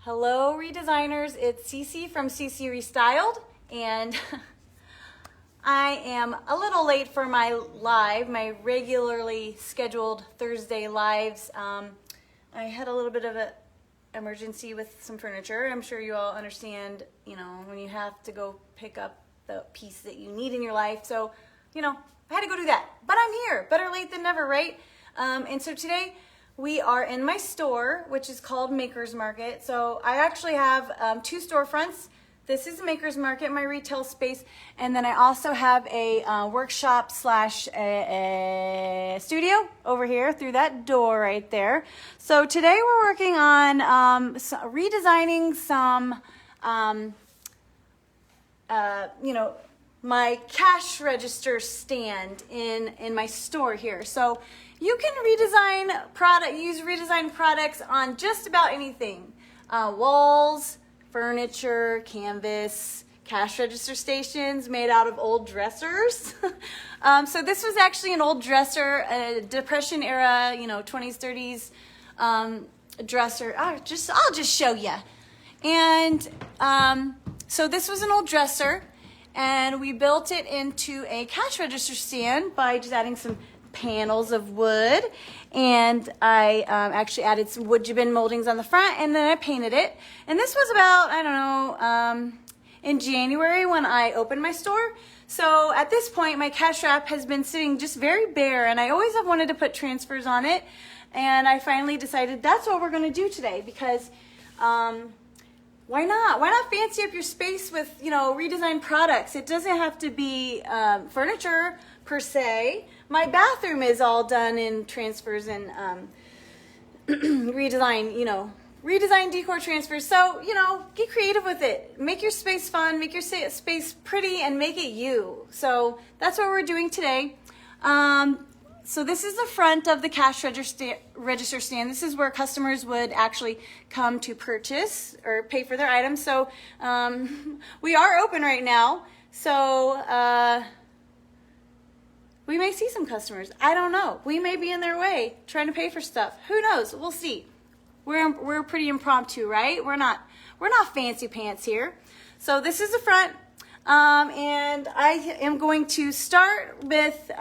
Hello redesigners, it's Cece from Cece Restyled, and I am a little late for my live, my regularly scheduled Thursday lives. I had a little bit of an emergency with some furniture. I'm sure you all understand, when you have to go pick up the piece that you need in your life. So, I had to go do that, but I'm here, better late than never, right? And so today, we are in my store, which is called Maker's Market. So I actually have two storefronts. This is Maker's Market, my retail space. And then I also have a workshop slash a studio over here through that door right there. So today we're working on redesigning some, my cash register stand in my store here. So you can use redesigned products on just about anything. Walls, furniture, canvas, cash register stations made out of old dressers. So this was actually an old dresser, a Depression era, 20s, 30s dresser. I'll just show you. And so this was an old dresser, and we built it into a cash register stand by just adding some panels of wood, and I actually added some wood jibbin moldings on the front, and then I painted it. And this was about, I don't know, in January when I opened my store. So at this point, my cash wrap has been sitting just very bare, and I always have wanted to put transfers on it, and I finally decided that's what we're going to do today, because why not? Why not fancy up your space with, redesigned products? It doesn't have to be furniture per se. My bathroom is all done in transfers and redesign decor transfers. So, get creative with it. Make your space fun, make your space pretty, and make it you. So that's what we're doing today. So this is the front of the cash register stand. This is where customers would actually come to purchase or pay for their items. So we are open right now. So we may see some customers. I don't know. We may be in their way trying to pay for stuff. Who knows? We'll see. We're pretty impromptu, right? We're not fancy pants here. So this is the front, and I am going to start with.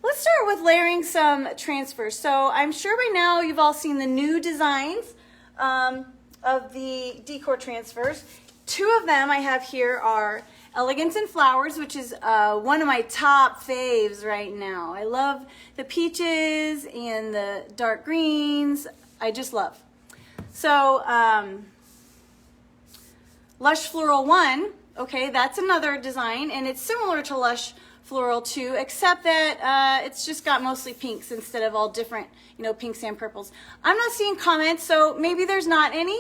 Let's start with layering some transfers. So I'm sure by now you've all seen the new designs of the Decor Transfers. Two of them I have here are Elegance and Flowers, which is one of my top faves right now. I love the peaches and the dark greens. I just love. So Lush Floral 1, okay, that's another design, and it's similar to Lush Floral 2, except that it's just got mostly pinks instead of all different, pinks and purples. I'm not seeing comments, so maybe there's not any,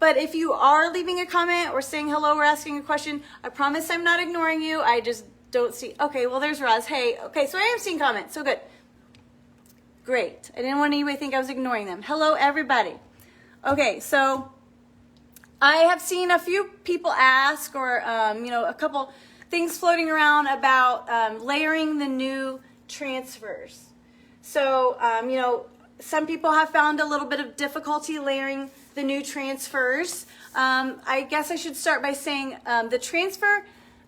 but if you are leaving a comment or saying hello or asking a question, I promise I'm not ignoring you. I just don't see. Okay, well, there's Roz. Hey, okay, so I am seeing comments, so good. Great. I didn't want anybody to think I was ignoring them. Hello, everybody. Okay, so I have seen a few people ask, or, a couple things floating around about layering the new transfers. So, some people have found a little bit of difficulty layering the new transfers. I guess I should start by saying the transfer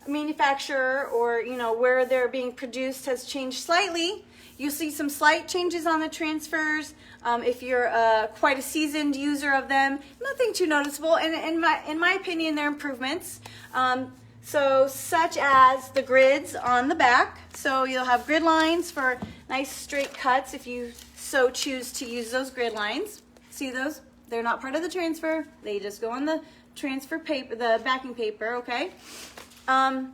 manufacturer, or where they're being produced, has changed slightly. You'll see some slight changes on the transfers. If you're quite a seasoned user of them, nothing too noticeable. And in my opinion, they're improvements. So such as the grids on the back. So you'll have grid lines for nice straight cuts if you so choose to use those grid lines. See those? They're not part of the transfer. They just go on the transfer paper, the backing paper, okay? And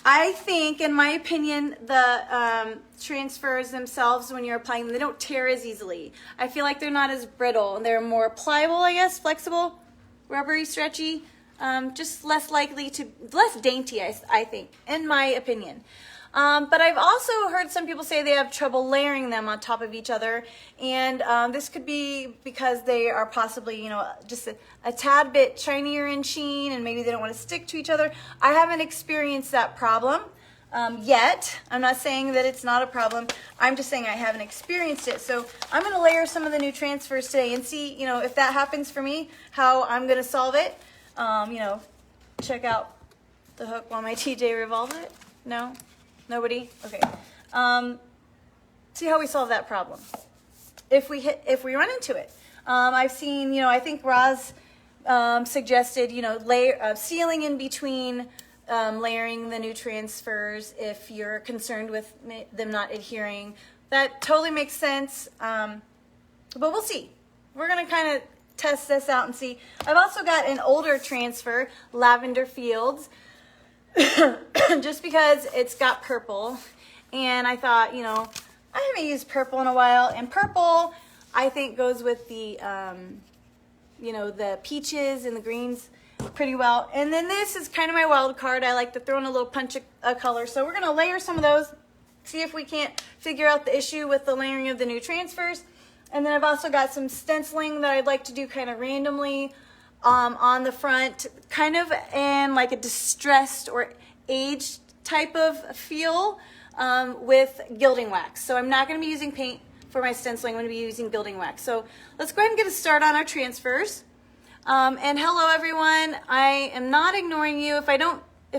I think, in my opinion, the transfers themselves, when you're applying them, they don't tear as easily. I feel like they're not as brittle, and they're more pliable, I guess, flexible, rubbery, stretchy. Just less dainty, I think, in my opinion. But I've also heard some people say they have trouble layering them on top of each other, and this could be because they are possibly, just a tad bit shinier in sheen, and maybe they don't want to stick to each other. I haven't experienced that problem. yet. I'm not saying that it's not a problem. I'm just saying I haven't experienced it. So I'm going to layer some of the new transfers today and see, you know, if that happens for me, how I'm going to solve it. You know, check out the hook while my TJ revolves it. No? Nobody? Okay. See how we solve that problem. If we run into it. I've seen, you know, I think Roz suggested, you know, sealing in between layering the new transfers if you're concerned with them not adhering. That totally makes sense, but we'll see. We're going to kind of test this out and see. I've also got an older transfer, Lavender Fields, just because it's got purple, and I thought, you know, I haven't used purple in a while, and purple I think goes with the, you know, the peaches and the greens pretty well. And then this is kind of my wild card. I like to throw in a little punch of color. So we're going to layer some of those, see if we can't figure out the issue with the layering of the new transfers. And then I've also got some stenciling that I'd like to do kind of randomly on the front, kind of in like a distressed or aged type of feel with gilding wax. So I'm not going to be using paint for my stenciling. I'm going to be using gilding wax. So let's go ahead and get a start on our transfers. And hello everyone. I am not ignoring you. If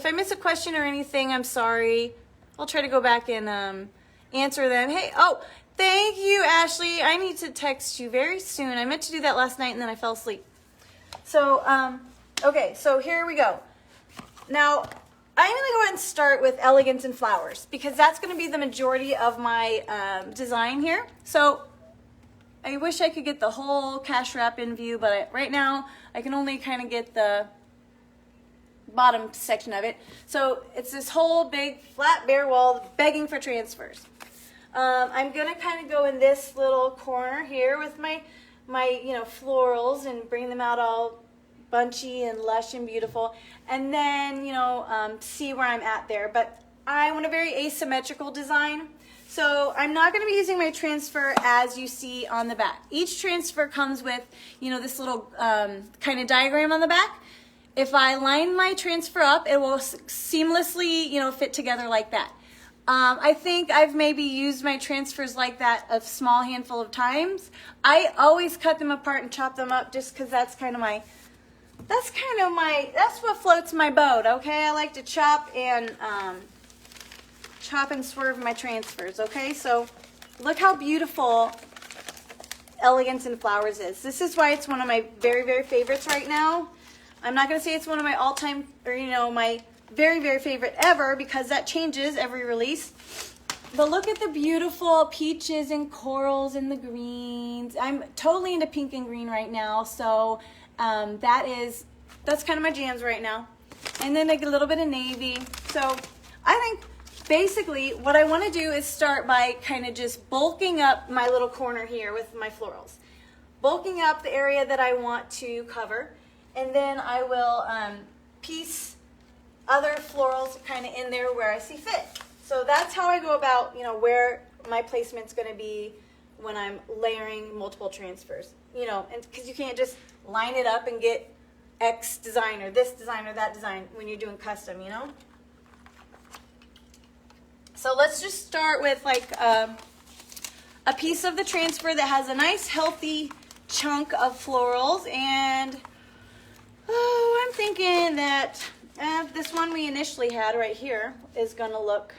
I miss a question or anything, I'm sorry. I'll try to go back and answer them. Hey, oh, thank you, Ashley. I need to text you very soon. I meant to do that last night and then I fell asleep. So, okay, so here we go. Now, I'm going to go ahead and start with Elegance and Flowers because that's going to be the majority of my design here. So I wish I could get the whole cash wrap in view, but right now I can only kind of get the bottom section of it. So it's this whole big flat bare wall begging for transfers. I'm going to kind of go in this little corner here with my you know, florals and bring them out all bunchy and lush and beautiful, and then, you know, see where I'm at there. But I want a very asymmetrical design. So I'm not going to be using my transfer as you see on the back. Each transfer comes with, you know, this little kind of diagram on the back. If I line my transfer up, it will seamlessly, you know, fit together like that. I think I've maybe used my transfers like that a small handful of times. I always cut them apart and chop them up just because that's what floats my boat, okay? I like to chop and swerve my transfers, okay? So look how beautiful Elegance and Flowers is. This is why it's one of my very, very favorites right now. I'm not going to say it's one of my all-time, or, you know, my very, very favorite ever, because that changes every release. But look at the beautiful peaches and corals and the greens. I'm totally into pink and green right now, so that's kind of my jams right now. And then like a little bit of navy. So I think basically what I want to do is start by kind of just bulking up my little corner here with my florals. Bulking up the area that I want to cover. And then I will piece other florals kind of in there where I see fit. So that's how I go about, you know, where my placement's going to be when I'm layering multiple transfers. You know, and because you can't just line it up and get X design or this design or that design when you're doing custom, you know. So let's just start with like a piece of the transfer that has a nice healthy chunk of florals, and oh, I'm thinking that this one we initially had right here is going to look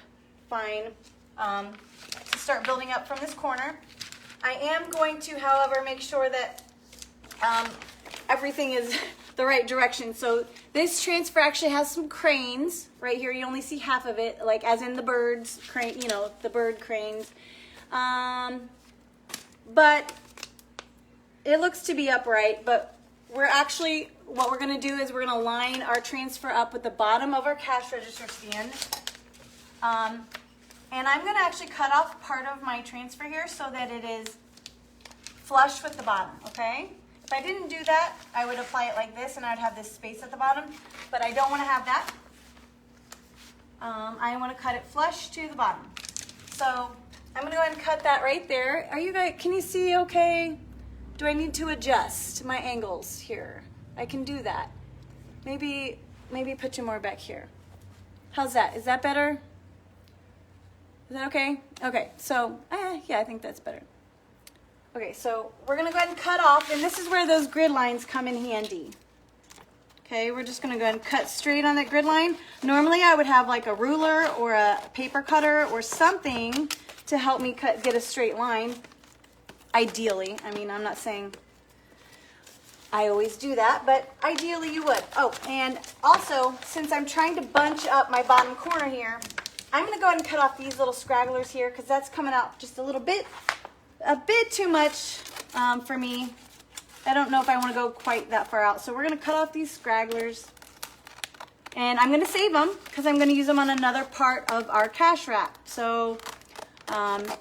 fine to start building up from this corner. I am going to, however, make sure that everything is the right direction. So this transfer actually has some cranes right here. You only see half of it, like as in the birds, crane, you know, the bird cranes. But it looks to be upright, but we're actually, what we're going to do is we're going to line our transfer up with the bottom of our cash register stand. And I'm going to actually cut off part of my transfer here so that it is flush with the bottom, okay? If I didn't do that, I would apply it like this and I'd have this space at the bottom, but I don't want to have that. I want to cut it flush to the bottom. So I'm going to go ahead and cut that right there. Are you guys, can you see okay? Do I need to adjust my angles here? I can do that. Maybe put you more back here. How's that? Is that better? Is that okay? Okay, so, yeah, I think that's better. Okay, so we're gonna go ahead and cut off, and this is where those grid lines come in handy. Okay, we're just gonna go ahead and cut straight on that grid line. Normally I would have like a ruler or a paper cutter or something to help me get a straight line, ideally. I mean, I'm not saying I always do that, but ideally you would. Oh, and also, since I'm trying to bunch up my bottom corner here, I'm gonna go ahead and cut off these little scragglers here because that's coming out just a bit too much for me. I don't know if I want to go quite that far out. So we're going to cut off these scragglers. And I'm going to save them because I'm going to use them on another part of our cash wrap. So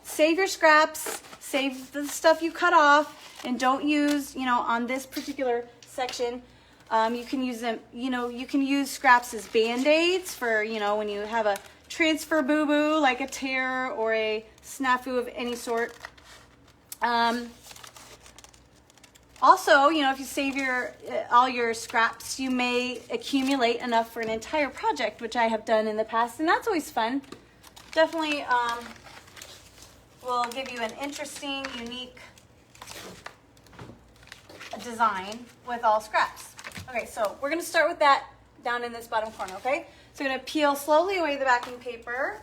save your scraps, save the stuff you cut off, and don't use, on this particular section, you can use them, you can use scraps as Band-Aids for, when you have a transfer boo-boo, like a tear or a snafu of any sort. Also, if you save all your scraps, you may accumulate enough for an entire project, which I have done in the past, and that's always fun. Definitely will give you an interesting, unique design with all scraps. Okay, so we're going to start with that down in this bottom corner, okay? So I'm going to peel slowly away the backing paper.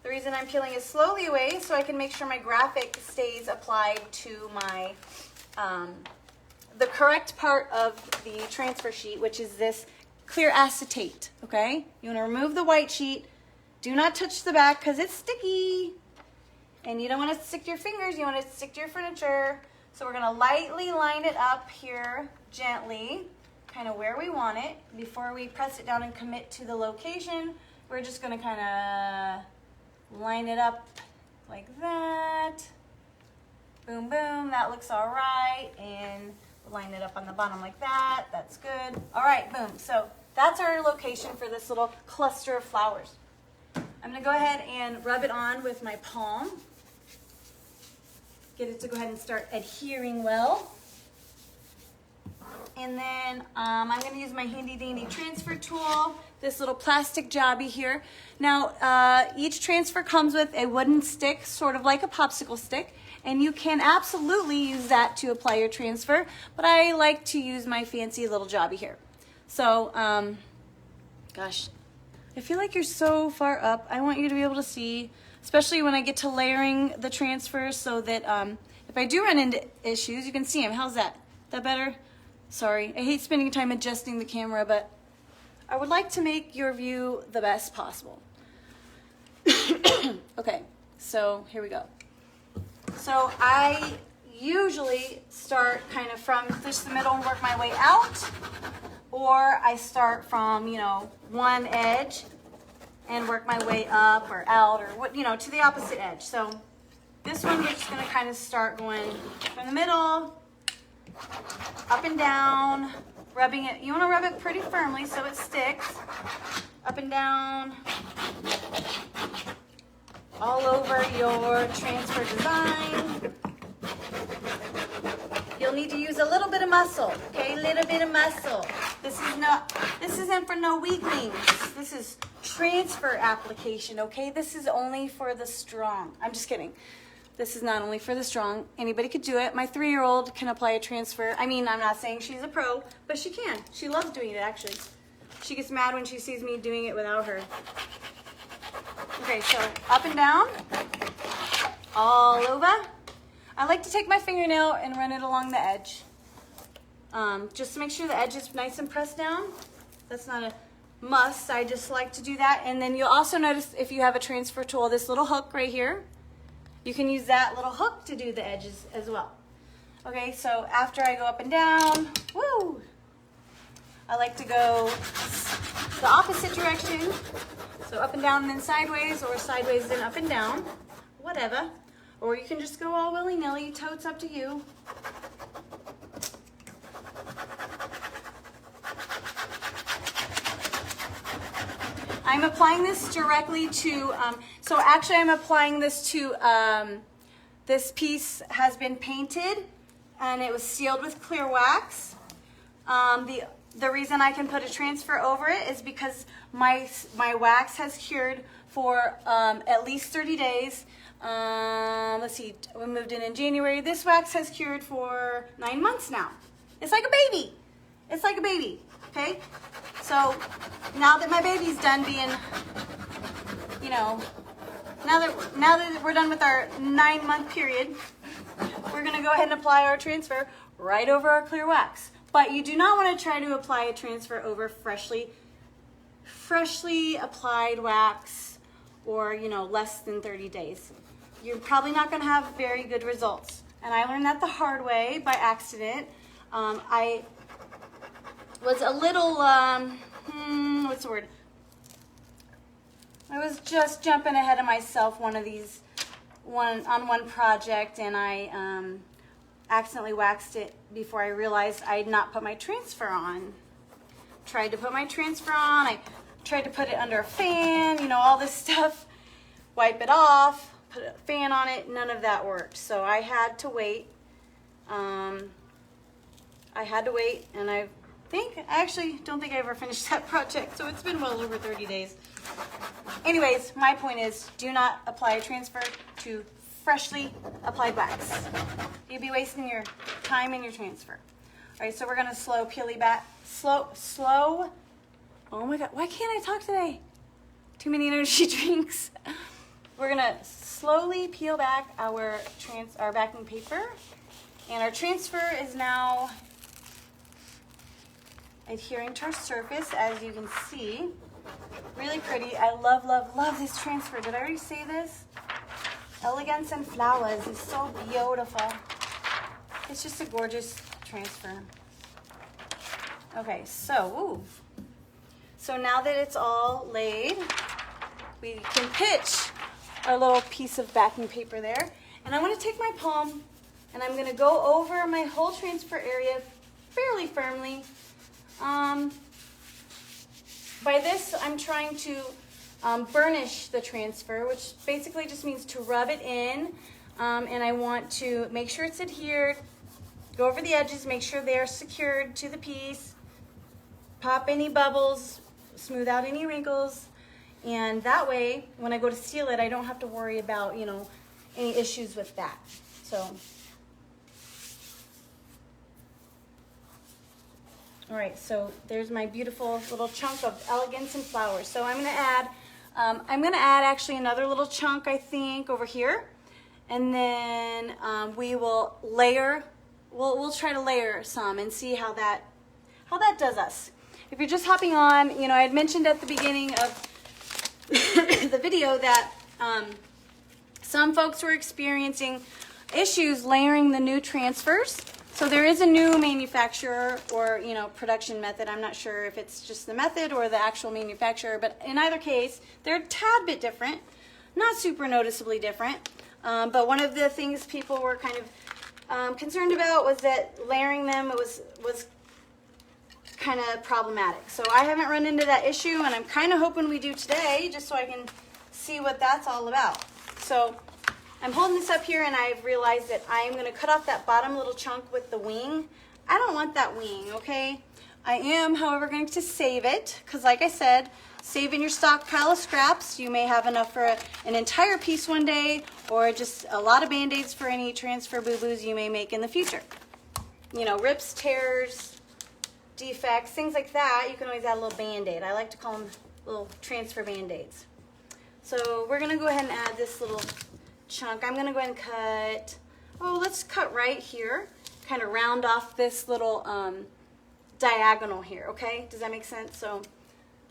The reason I'm peeling it slowly away is so I can make sure my graphic stays applied to my the correct part of the transfer sheet, which is this clear acetate, okay? You want to remove the white sheet. Do not touch the back because it's sticky. And you don't want to stick to your fingers. You want to stick to your furniture. So we're going to lightly line it up here, gently, kind of where we want it. Before we press it down and commit to the location, we're just going to kind of line it up like that. Boom, boom. That looks all right. And line it up on the bottom like that. That's good. All right, boom. So that's our location for this little cluster of flowers. I'm going to go ahead and rub it on with my palm. Get it to go ahead and start adhering well. And then I'm going to use my handy dandy transfer tool, this little plastic jobby here. Now, each transfer comes with a wooden stick, sort of like a popsicle stick. And you can absolutely use that to apply your transfer, but I like to use my fancy little jobby here. So, gosh, I feel like you're so far up. I want you to be able to see, especially when I get to layering the transfers, so that if I do run into issues, you can see them. How's that? That better? Sorry, I hate spending time adjusting the camera, but I would like to make your view the best possible. Okay, so here we go. So I usually start kind of from just the middle and work my way out, or I start from, one edge and work my way up or out or what, to the opposite edge. So this one we're just going to kind of start going from the middle, up and down, rubbing it. You want to rub it pretty firmly so it sticks. Up and down. All over your transfer design. You'll need to use a little bit of muscle, okay? A little bit of muscle. This isn't for no weaklings. This is transfer application, okay? This is only for the strong. I'm just kidding. This is not only for the strong. Anybody could do it. My 3-year-old can apply a transfer. I mean, I'm not saying she's a pro, but she can. She loves doing it, actually. She gets mad when she sees me doing it without her. Okay, so up and down, all over. I like to take my fingernail and run it along the edge. Just to make sure the edge is nice and pressed down. That's not a must, I just like to do that. And then you'll also notice if you have a transfer tool, this little hook right here, you can use that little hook to do the edges as well. Okay, so after I go up and down, woo, I like to go the opposite direction. So up and down and then sideways, or sideways then up and down, whatever. Or you can just go all willy-nilly, totes up to you. I'm applying this directly to, so actually I'm applying this to, this piece has been painted and it was sealed with clear wax. The reason I can put a transfer over it is because my wax has cured for at least 30 days. Let's see, we moved in January. This wax has cured for 9 months now. It's like a baby. It's like a baby, okay? So now that my baby's done being, you know, now that we're done with our 9-month period, we're gonna go ahead and apply our transfer right over our clear wax. But you do not want to try to apply a transfer over freshly applied wax, or, you know, less than 30 days. You're probably not going to have very good results. And I learned that the hard way by accident. I was a little, what's the word? I was just jumping ahead of myself on one project, and I accidentally waxed it before I realized I had not put my transfer on. Tried to put my transfer on. I tried to put it under a fan, you know, all this stuff. Wipe it off, put a fan on it. None of that worked. So I had to wait. And I actually don't think I ever finished that project. So it's been well over 30 days. Anyways, my point is, do not apply a transfer to freshly applied wax. You'd be wasting your time and your transfer. All right, so we're gonna slow. Oh my God, why can't I talk today? Too many energy drinks. We're gonna slowly peel back our backing paper, and our transfer is now adhering to our surface, as you can see. Really pretty. I love, love, love this transfer. Did I already say this? Elegance and Flowers is so beautiful. It's just a gorgeous transfer. Okay, so now that it's all laid, we can pitch our little piece of backing paper there. And I want to take my palm, and I'm going to go over my whole transfer area fairly firmly. By this, I'm trying to burnish the transfer, which basically just means to rub it in. And I want to make sure it's adhered, go over the edges, make sure they're secured to the piece, pop any bubbles, smooth out any wrinkles. And that way, when I go to seal it, I don't have to worry about, you know, any issues with that. So, all right, so there's my beautiful little chunk of Elegance and Flowers. So I'm gonna add actually another little chunk, I think, over here. And then we will layer, we'll try to layer some and see how that does us. If you're just hopping on, you know, I had mentioned at the beginning of the video that some folks were experiencing issues layering the new transfers. So there is a new manufacturer or, you know, production method. I'm not sure if it's just the method or the actual manufacturer, but in either case, they're a tad bit different, not super noticeably different. But one of the things people were kind of concerned about was that layering them was kind of problematic. So I haven't run into that issue, and I'm kind of hoping we do today, just so I can see what that's all about. So I'm holding this up here, and I've realized that I am going to cut off that bottom little chunk with the wing. I don't want that wing, okay? I am, however, going to save it, because like I said, save in your stockpile of scraps. You may have enough for an entire piece one day, or just a lot of Band-Aids for any transfer boo-boos you may make in the future. You know, rips, tears, defects, things like that, you can always add a little Band-Aid. I like to call them little transfer Band-Aids. So we're going to go ahead and add this little chunk. I'm going to go ahead and cut, let's cut right here, kind of round off this little diagonal here, okay? Does that make sense? So,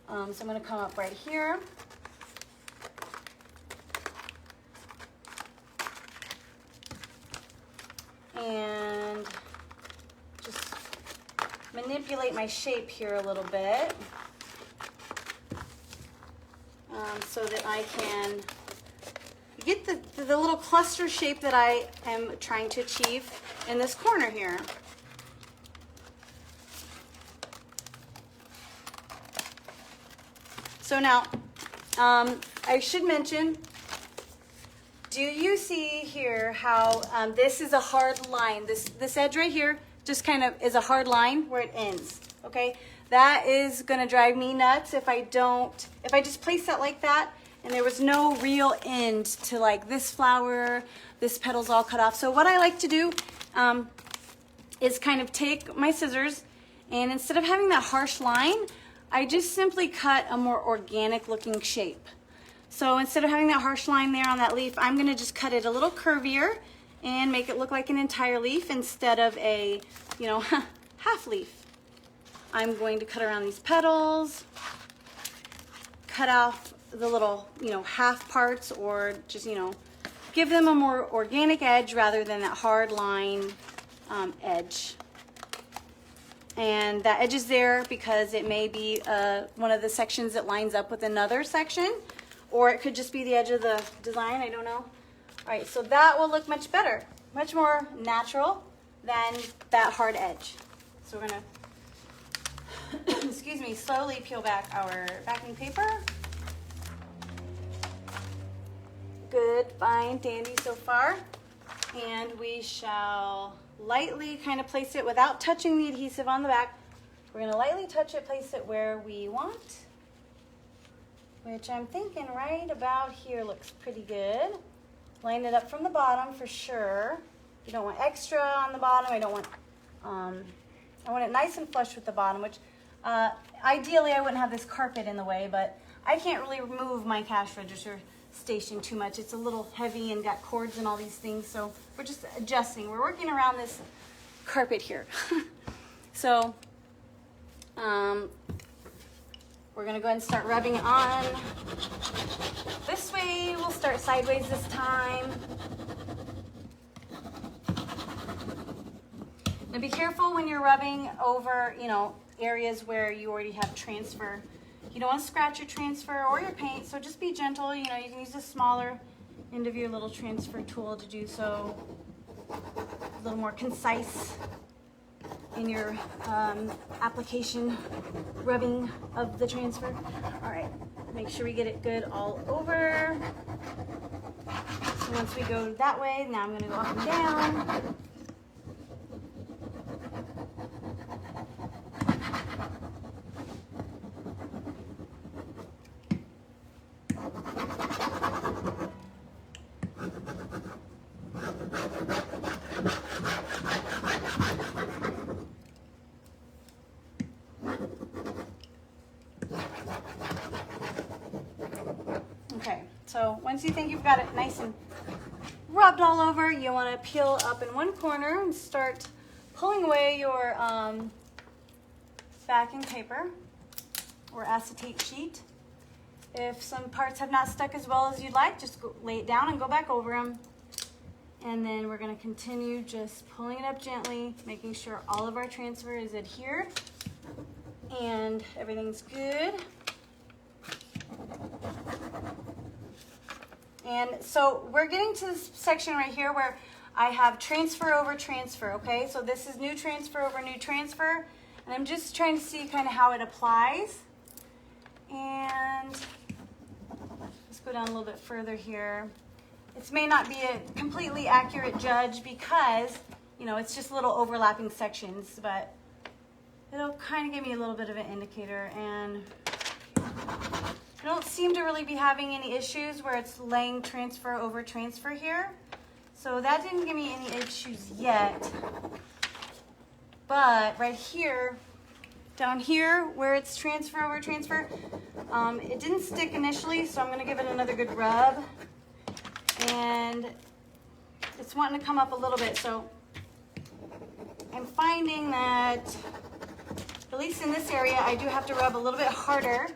so I'm going to come up right here. And just manipulate my shape here a little bit so that I can get the little cluster shape that I am trying to achieve in this corner here. So now, I should mention, do you see here how this is a hard line? This edge right here just kind of is a hard line where it ends, okay? That is gonna drive me nuts if I just place that like that and there was no real end to like this flower, this petal's all cut off. So what I like to do is kind of take my scissors, and instead of having that harsh line, I just simply cut a more organic looking shape. So instead of having that harsh line there on that leaf, I'm gonna just cut it a little curvier and make it look like an entire leaf instead of a, you know, half leaf. I'm going to cut around these petals, cut off the little, you know, half parts, or just, you know, give them a more organic edge rather than that hard line edge. And that edge is there because it may be one of the sections that lines up with another section, or it could just be the edge of the design, I don't know. All right, so that will look much better, much more natural than that hard edge. So we're gonna, excuse me, slowly peel back our backing paper. Good, fine, dandy so far. And we shall lightly kind of place it without touching the adhesive on the back. We're gonna lightly touch it, place it where we want, which I'm thinking right about here looks pretty good. Line it up from the bottom for sure. You don't want extra on the bottom. I don't want, I want it nice and flush with the bottom, which ideally I wouldn't have this carpet in the way, but I can't really move my cash register station too much. It's a little heavy and got cords and all these things, so we're just adjusting. We're working around this carpet here. So we're gonna go ahead and start rubbing it on. This way, we'll start sideways this time. Now be careful when you're rubbing over, you know, areas where you already have transfer. You don't want to scratch your transfer or your paint, so just be gentle. You know, you can use the smaller end of your little transfer tool to do so. A little more concise in your application rubbing of the transfer. All right, make sure we get it good all over. So once we go that way, now I'm going to go up and down. So once you think you've got it nice and rubbed all over, you want to peel up in one corner and start pulling away your backing paper or acetate sheet. If some parts have not stuck as well as you'd like, just lay it down and go back over them. And then we're going to continue just pulling it up gently, making sure all of our transfer is adhered and everything's good. And so we're getting to this section right here where I have transfer over transfer, okay? So this is new transfer over new transfer, and I'm just trying to see kind of how it applies. And let's go down a little bit further here. It may not be a completely accurate judge because, you know, it's just little overlapping sections, but it'll kind of give me a little bit of an indicator. And I don't seem to really be having any issues where it's laying transfer over transfer here. So that didn't give me any issues yet. But right here, down here where it's transfer over transfer, it didn't stick initially, so I'm gonna give it another good rub. And it's wanting to come up a little bit, so I'm finding that, at least in this area, I do have to rub a little bit harder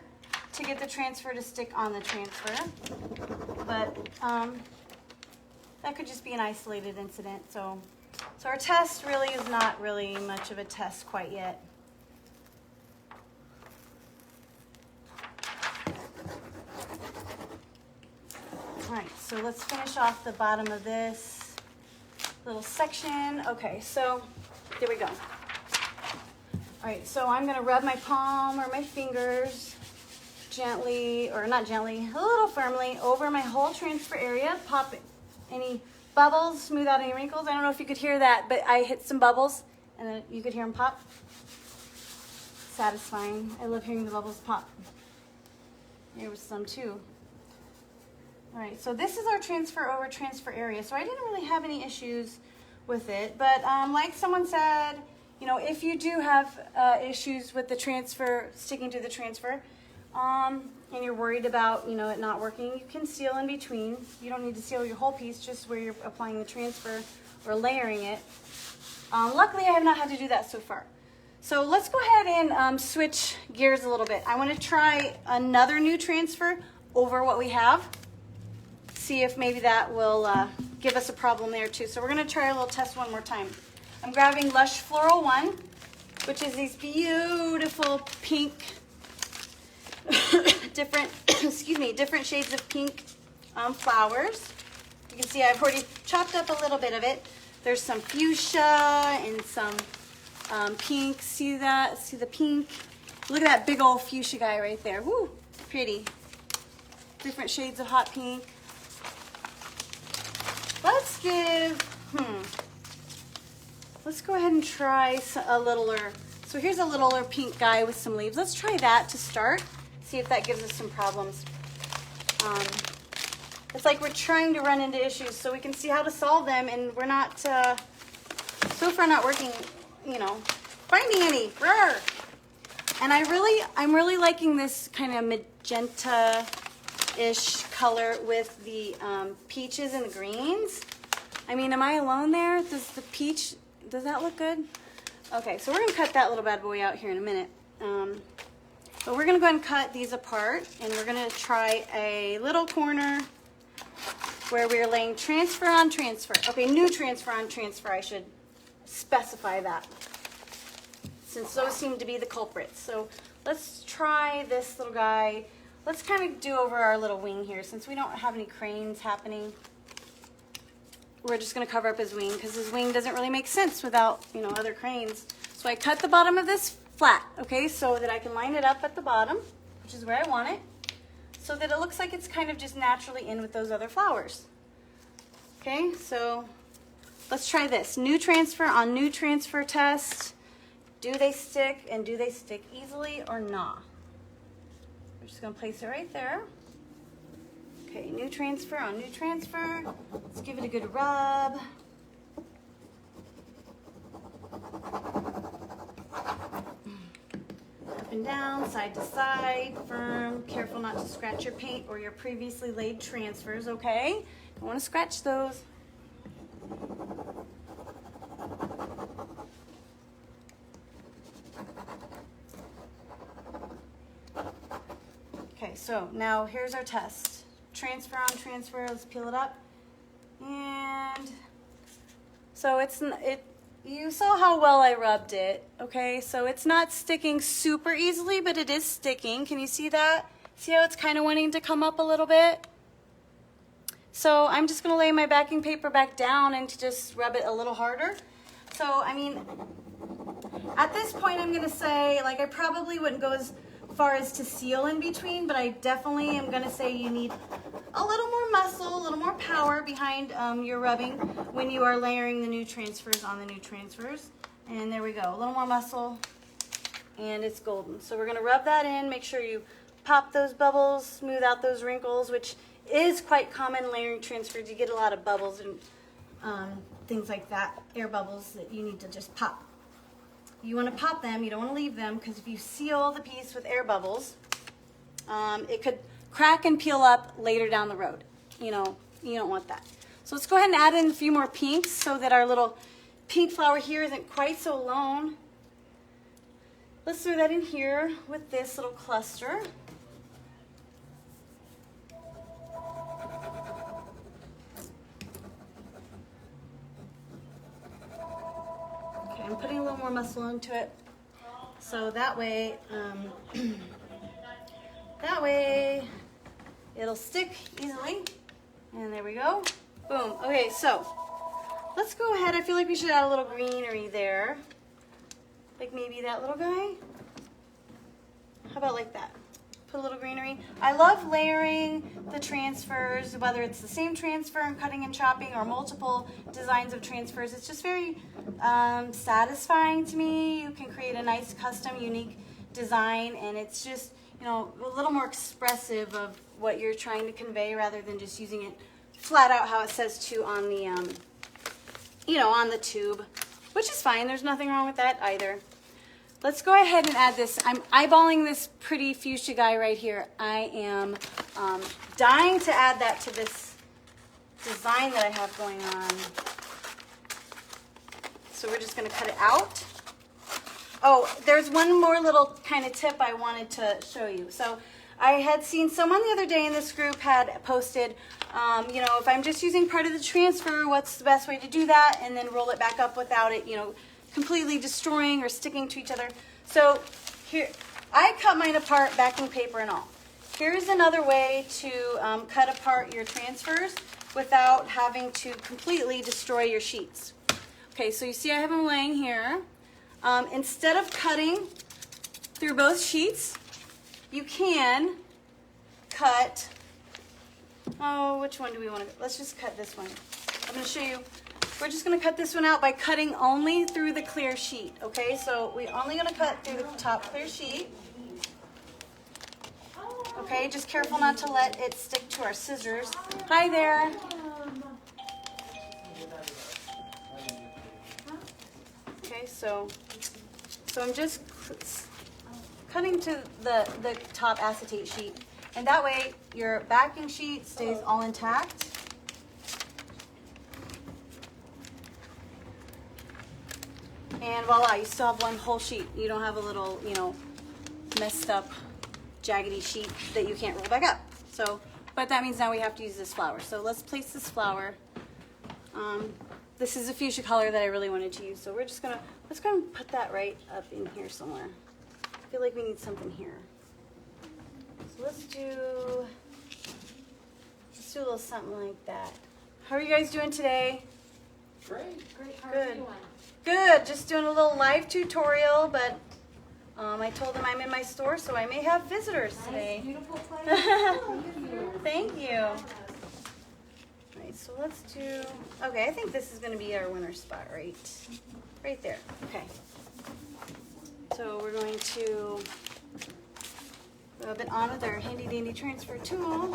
to get the transfer to stick on the transfer. But that could just be an isolated incident. So our test really is not really much of a test quite yet. All right, so let's finish off the bottom of this little section. Okay, so there we go. All right, so I'm gonna rub my palm or my fingers gently, or not gently, a little firmly over my whole transfer area. Pop any bubbles, smooth out any wrinkles. I don't know if you could hear that, but I hit some bubbles and then you could hear them pop. Satisfying. I love hearing the bubbles pop. There was some too. All right, so this is our transfer over transfer area. So I didn't really have any issues with it, but like someone said, you know, if you do have issues with the transfer, sticking to the transfer, and you're worried about, you know, it not working, you can seal in between. You don't need to seal your whole piece, just where you're applying the transfer or layering it. Luckily, I have not had to do that so far. So let's go ahead and switch gears a little bit. I want to try another new transfer over what we have. See if maybe that will give us a problem there too. So we're going to try a little test one more time. I'm grabbing Lush Floral 1, which is these beautiful pink, different shades of pink flowers. You can see I've already chopped up a little bit of it. There's some fuchsia and some pink. See that? See the pink? Look at that big old fuchsia guy right there. Woo, pretty. Different shades of hot pink. Let's let's go ahead and try a littler. So here's a littler pink guy with some leaves. Let's try that to start. See if that gives us some problems. It's like we're trying to run into issues so we can see how to solve them, and we're not, so far not working, you know, finding any. Rawr. And I'm really liking this kind of magenta-ish color with the peaches and the greens. I mean, am I alone there? Does the peach, does that look good? Okay, so we're gonna cut that little bad boy out here in a minute. But we're gonna go ahead and cut these apart, and we're gonna try a little corner where we're laying transfer on transfer. Okay, new transfer on transfer, I should specify that, since those seem to be the culprits. So let's try this little guy. Let's kind of do over our little wing here, since we don't have any cranes happening. We're just gonna cover up his wing, because his wing doesn't really make sense without, you know, other cranes. So I cut the bottom of this flat, okay, so that I can line it up at the bottom, which is where I want it, so that it looks like it's kind of just naturally in with those other flowers. Okay, so let's try this. New transfer on new transfer test. Do they stick, and do they stick easily or not? We're just gonna place it right there. Okay, new transfer on new transfer. Let's give it a good rub. Up and down, side to side, firm. Careful not to scratch your paint or your previously laid transfers, okay? Don't want to scratch those. Okay, so now here's our test. Transfer on transfer, let's peel it up. And so you saw how well I rubbed it, okay? So it's not sticking super easily, but it is sticking. Can you see that? See how it's kind of wanting to come up a little bit? So I'm just gonna lay my backing paper back down and just rub it a little harder. So, I mean, at this point I'm gonna say, like, I probably wouldn't go as far as to seal in between, but I definitely am gonna say you need a little more muscle, a little more power behind your rubbing when you are layering the new transfers on the new transfers. And there we go, a little more muscle, and it's golden. So we're gonna rub that in, make sure you pop those bubbles, smooth out those wrinkles, which is quite common layering transfers. You get a lot of bubbles and things like that, air bubbles that you need to just pop. You want to pop them, you don't want to leave them, because if you seal the piece with air bubbles, it could crack and peel up later down the road. You know, you don't want that. So let's go ahead and add in a few more pinks so that our little pink flower here isn't quite so alone. Let's throw that in here with this little cluster. I'm putting a little more muscle into it, so that way it'll stick easily. And there we go. Boom. Okay, so let's go ahead. I feel like we should add a little greenery there, like maybe that little guy. How about like that? Put a little greenery. I love layering the transfers, whether it's the same transfer and cutting and chopping or multiple designs of transfers. It's just very satisfying to me. You can create a nice custom unique design, and it's just, you know, a little more expressive of what you're trying to convey rather than just using it flat out how it says to on the, you know, on the tube, which is fine. There's nothing wrong with that either. Let's go ahead and add this. I'm eyeballing this pretty fuchsia guy right here. I am dying to add that to this design that I have going on. So we're just going to cut it out. Oh, there's one more little kind of tip I wanted to show you. So I had seen someone the other day in this group had posted, you know, if I'm just using part of the transfer, what's the best way to do that? And then roll it back up without it, you know, completely destroying or sticking to each other. So here, I cut mine apart, backing paper and all. Here's another way to cut apart your transfers without having to completely destroy your sheets. Okay, so you see I have them laying here. Instead of cutting through both sheets, you can cut, oh, which one do we want to, let's just cut this one. I'm going to show you. We're just going to cut this one out by cutting only through the clear sheet, okay? So we're only going to cut through the top clear sheet. Okay, just careful not to let it stick to our scissors. Hi there. Okay, so I'm just cutting to the top acetate sheet. And that way your backing sheet stays all intact. And voila, you still have one whole sheet. You don't have a little, you know, messed up, jaggedy sheet that you can't roll back up. So, but that means now we have to use this flower. So let's place this flower. This is a fuchsia color that I really wanted to use. So we're just gonna, let's go and put that right up in here somewhere. I feel like we need something here. So let's do a little something like that. How are you guys doing today? Great. How are Good. you doing? Good, just doing a little live tutorial, but I told them I'm in my store, so I may have visitors today. Nice, beautiful place. Thank you. All right, so let's do, okay, I think this is going to be our winner spot right there. Okay. So we're going to rub it on with our handy dandy transfer tool.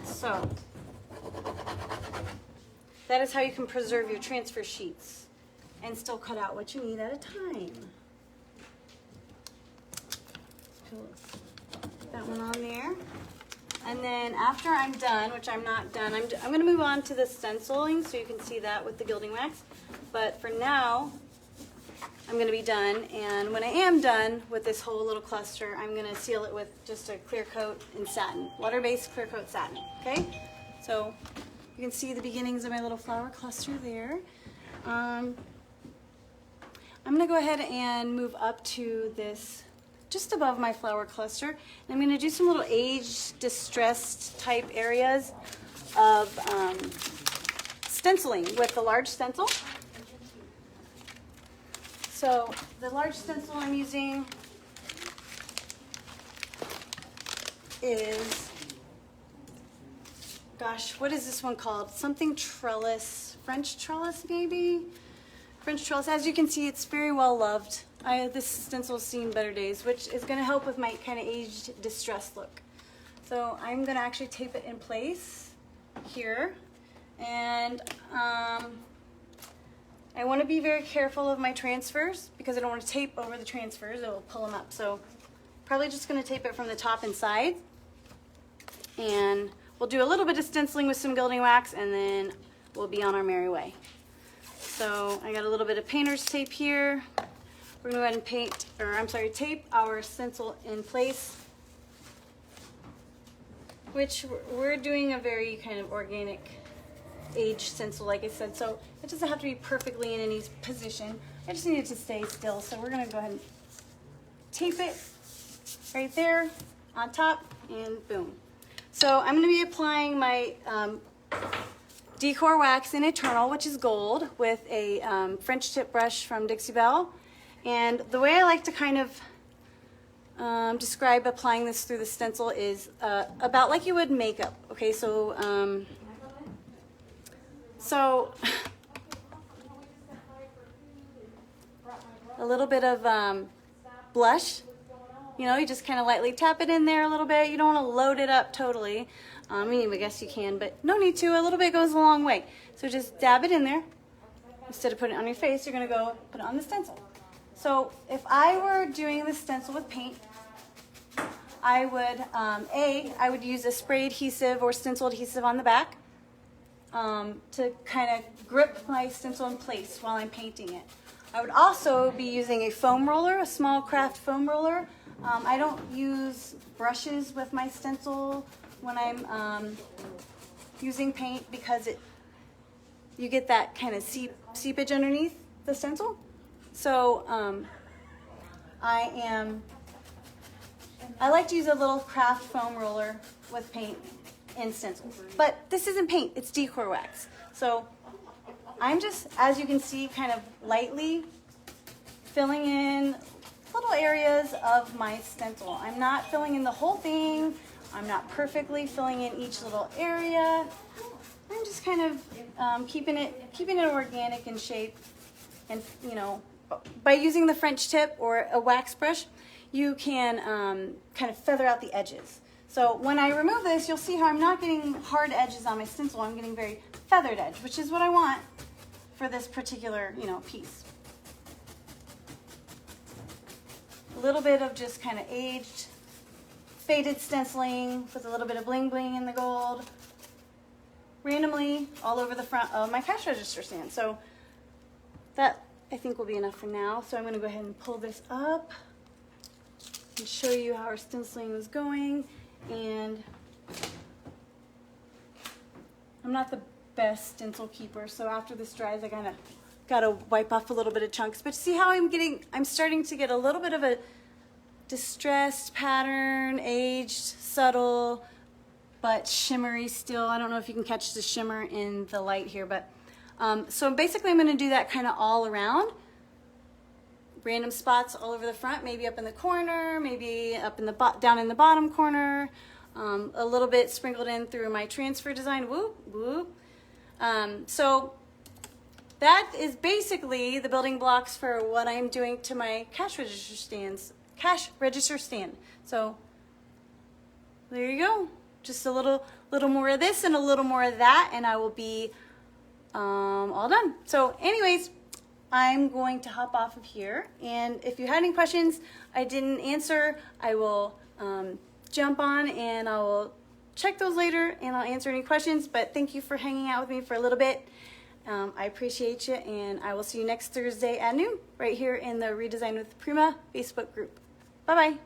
So that is how you can preserve your transfer sheets and still cut out what you need at a time. Put that one on there. And then after I'm done, which I'm not done, I'm going to move on to the stenciling so you can see that with the gilding wax. But for now, I'm going to be done. And when I am done with this whole little cluster, I'm going to seal it with just a clear coat in satin, water-based clear coat satin. Okay? So you can see the beginnings of my little flower cluster there. I'm going to go ahead and move up to this just above my flower cluster. And I'm going to do some little age distressed type areas of stenciling with the large stencil. So the large stencil I'm using is, gosh, what is this one called? Something trellis, French trellis maybe? French trellis. As you can see, it's very well loved. This stencil's seen better days, which is going to help with my kind of aged distressed look. So I'm going to actually tape it in place here. And I want to be very careful of my transfers because I don't want to tape over the transfers. It will pull them up. So probably just going to tape it from the top and side. And we'll do a little bit of stenciling with some gilding wax and then we'll be on our merry way. So I got a little bit of painter's tape here. We're going to go ahead and tape our stencil in place, which we're doing a very kind of organic age stencil, like I said, so it doesn't have to be perfectly in any position. I just need it to stay still, so we're going to go ahead and tape it right there on top, and boom. So I'm going to be applying my Decor Wax in Eternal, which is gold, with a French tip brush from Dixie Belle. And the way I like to kind of describe applying this through the stencil is about like you would makeup. Okay, so a little bit of blush. You know, you just kind of lightly tap it in there a little bit. You don't want to load it up totally. I mean, I guess you can, but no need to. A little bit goes a long way. So just dab it in there. Instead of putting it on your face, you're going to go put it on the stencil. So if I were doing the stencil with paint, I would, I would use a spray adhesive or stencil adhesive on the back to kind of grip my stencil in place while I'm painting it. I would also be using a foam roller, a small craft foam roller. I don't use brushes with my stencil when I'm using paint because you get that kind of seepage underneath the stencil. So I like to use a little craft foam roller with paint in stencils. But this isn't paint, it's Decor Wax. So I'm just, as you can see, kind of lightly filling in little areas of my stencil. I'm not filling in the whole thing. I'm not perfectly filling in each little area. I'm just kind of keeping it organic in shape. And you know, by using the French tip or a wax brush, you can kind of feather out the edges. So when I remove this, you'll see how I'm not getting hard edges on my stencil. I'm getting very feathered edge, which is what I want for this particular, you know, piece. A little bit of just kind of aged, faded stenciling with a little bit of bling bling in the gold, randomly all over the front of my cash register stand. So that I think will be enough for now. So I'm going to go ahead and pull this up and show you how our stenciling is going. And I'm not the best stencil keeper, so after this dries, I kind of got to wipe off a little bit of chunks. But see how I'm starting to get a little bit of a distressed pattern, aged, subtle, but shimmery still. I don't know if you can catch the shimmer in the light here, but so basically I'm going to do that kind of all around. Random spots all over the front, maybe up in the corner, maybe up in the down in the bottom corner, a little bit sprinkled in through my transfer design. Whoop, whoop. So that is basically the building blocks for what I'm doing to my cash register stand. So there you go. Just a little more of this and a little more of that, and I will be all done. So anyways, I'm going to hop off of here, and if you had any questions I didn't answer, I will jump on and I will check those later and I'll answer any questions. But thank you for hanging out with me for a little bit. I appreciate you, and I will see you next Thursday at noon right here in the Redesign with Prima Facebook group. Bye-bye.